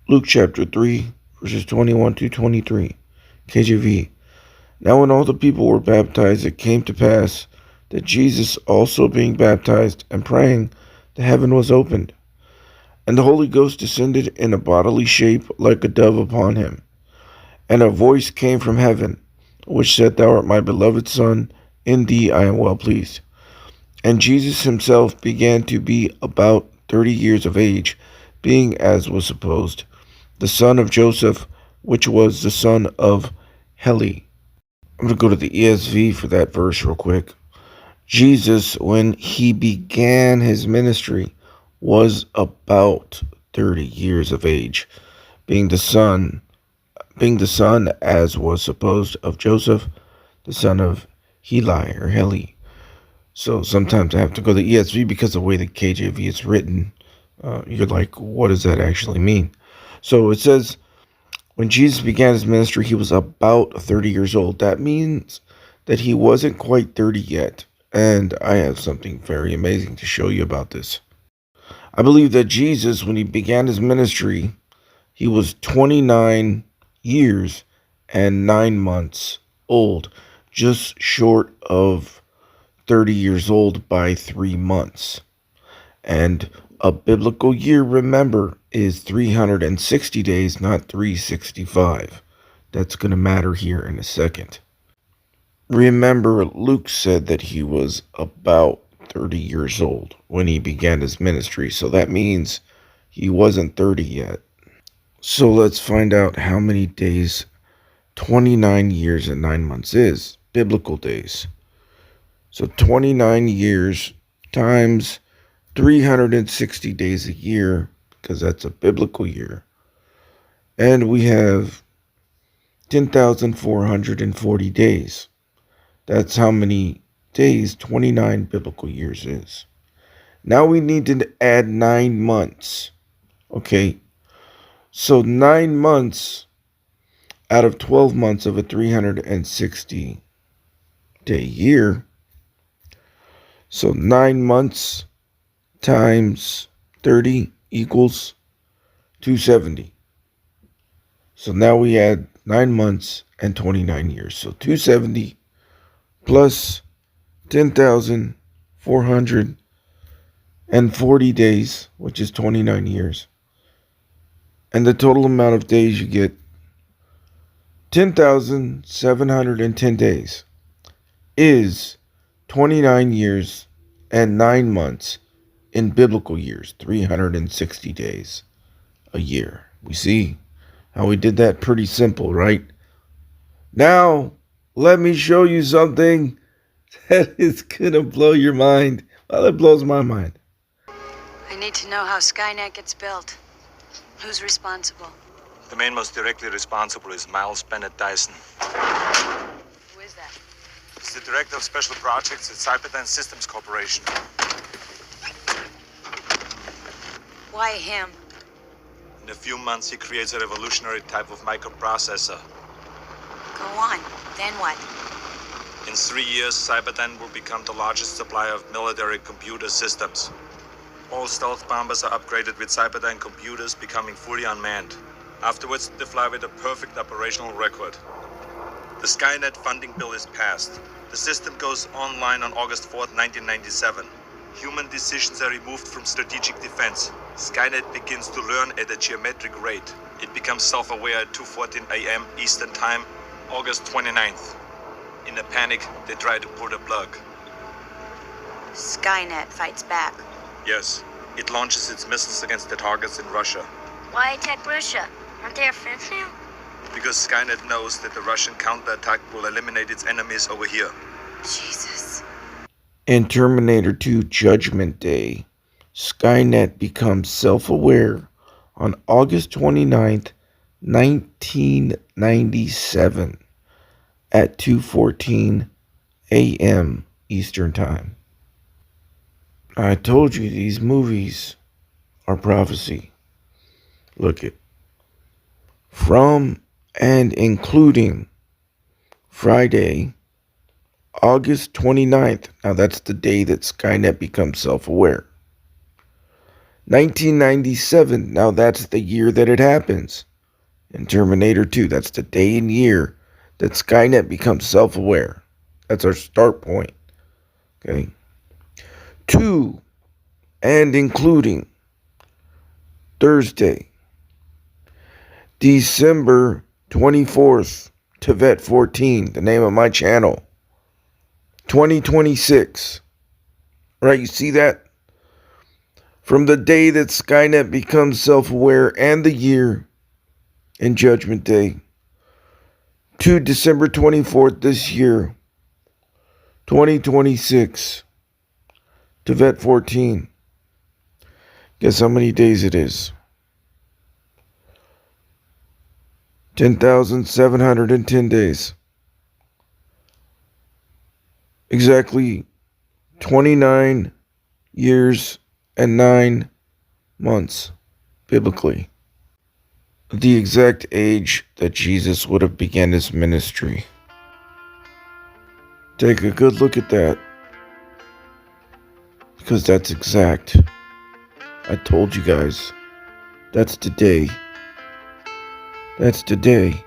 Luke chapter 3, verses 21 to 23. KJV. Now when all the people were baptized, it came to pass that Jesus also being baptized and praying, the heaven was opened, and the Holy Ghost descended in a bodily shape like a dove upon him. And a voice came from heaven, which said, Thou art my beloved Son, in thee I am well pleased. And Jesus himself began to be about 30 years of age, being, as was supposed, the son of Joseph, which was the son of Heli. I'm going to go to the ESV for that verse real quick. Jesus, when he began his ministry, was about 30 years of age, being the son, as was supposed, of Joseph, the son of Heli or Heli. So sometimes I have to go to the ESV because of the way the KJV is written. You're like, what does that actually mean? So it says, when Jesus began his ministry, he was about 30 years old. That means that he wasn't quite 30 yet. And I have something very amazing to show you about this. I believe that Jesus, when he began his ministry, he was 29 years and 9 months old, just short of 30 years old by 3 months. And a biblical year, remember, is 360 days, not 365. That's going to matter here in a second. Remember, Luke said that he was about 30 years old when he began his ministry, so that means he wasn't 30 yet. So let's find out how many days 29 years and 9 months is, biblical days. So 29 years times 360 days a year, because that's a biblical year. And we have 10,440 days. That's how many days 29 biblical years is. Now we need to add 9 months. Okay, so 9 months out of 12 months of a 360 day year. So 9 months times 30 equals 270. So now we add 9 months and 29 years. So 270 plus 10,440 days, which is 29 years. And the total amount of days you get 10,710 days is 29 years and 9 months in biblical years, 360 days a year. We see how we did that? Pretty simple, right? Now, let me show you something that is gonna blow your mind. Well, it blows my mind. I need to know how Skynet gets built. Who's responsible? The man most directly responsible is Miles Bennett Dyson. Who is that? He's the director of special projects at Cyberdyne Systems Corporation. Why him? In a few months, he creates a revolutionary type of microprocessor. Go on. Then what? In 3 years, Cyberdyne will become the largest supplier of military computer systems. All stealth bombers are upgraded with Cyberdyne computers, becoming fully unmanned. Afterwards, they fly with a perfect operational record. The Skynet funding bill is passed. The system goes online on August 4th, 1997. Human decisions are removed from strategic defense. Skynet begins to learn at a geometric rate. It becomes self-aware at 2:14 a.m. Eastern Time, August 29th. In a panic, they try to pull the plug. Skynet fights back. Yes, it launches its missiles against the targets in Russia. Why attack Russia? Aren't they our friends now? Because Skynet knows that the Russian counterattack will eliminate its enemies over here. Jesus. In Terminator 2 Judgment Day, Skynet becomes self-aware on August 29th, 1997 at 2:14 a.m. Eastern Time. I told you these movies are prophecy. Look it. From and including Friday, August 29th. Now that's the day that Skynet becomes self-aware. 1997, now that's the year that it happens. In Terminator 2, that's the day and year that Skynet becomes self-aware. That's our start point. Okay. 2, and including Thursday, December 24th, Tevet 14, the name of my channel. 2026. Right, you see that? From the day that Skynet becomes self-aware and the year in Judgment Day to December 24th this year, 2026, Tevet 14. Guess how many days it is? 10,710 days. Exactly 29 years and 9 months, biblically. The exact age that Jesus would have began his ministry. Take a good look at that, because that's exact. I told you guys, that's today. That's today.